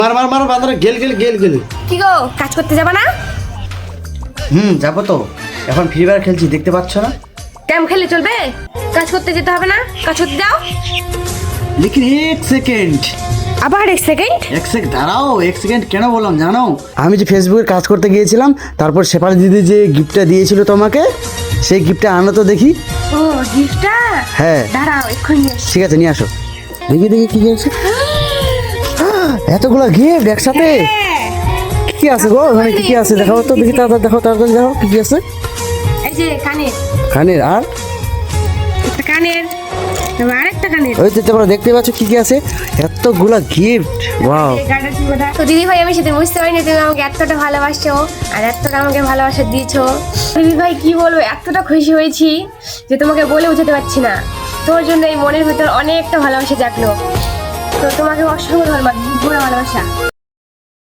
মার মার মার বান্দরা গেল গেল গেল গেল। কি গো, কাজ করতে যাবা না? যাবো তো, এখন ফ্রি ফায়ার খেলছি, দেখতে পাচ্ছ না? গেম খেলে চলবে? কাজ করতে যেতে হবে না? কাজ করতে যাও। লেকিন এক সেকেন্ড, আবার 1 সেকেন্ড? এক সেকেন্ড দাঁড়াও, এক সেকেন্ড কেন বললাম জানো? আমি যে ফেসবুকে কাজ করতে গিয়েছিলাম, তারপর শেফালি দিদি যে গিফটটা দিয়েছিল তোমাকে, সেই গিফটটা আনো তো দেখি। ও গিফটটা? হ্যাঁ দাঁড়াও এক্ষুনি নিয়ে আসছি। ঠিক আছে, নিয়ে আসো। দেখি দেখি কি আছে। এতগুলো গিফট একসাথে, হ্যাঁ, কি আছে গো? মানে কি কি আছে দেখাও তো দেখি, তাড়াতাড়ি দেখো, তাড়াতাড়ি দেখো কি কি আছে। এই যে কানের, কানের, আর একটা কানের, তারপর আরেকটা কানের। ওই তো তোমরা দেখতে পাচ্ছ কি কি আছে, এতগুলা গিফট, ওয়াও। তো দিদি ভাই, আমি সেদিন বুঝতে পারিনি তুমি আমাকে এতটা ভালোবাসো আর এতটা আমাকে ভালোবাসা দিয়েছো। দিদি ভাই কি বলবো, এতটা খুশি হয়েছি যে তোমাকে বলে বোঝাতে পারছি না। তোমার জন্য এই মনের ভিতর অনেকটা ভালোবাসা জাগলো। তো তোমাকে অসংখ্য ধন্যবাদ, ভালোবাসা।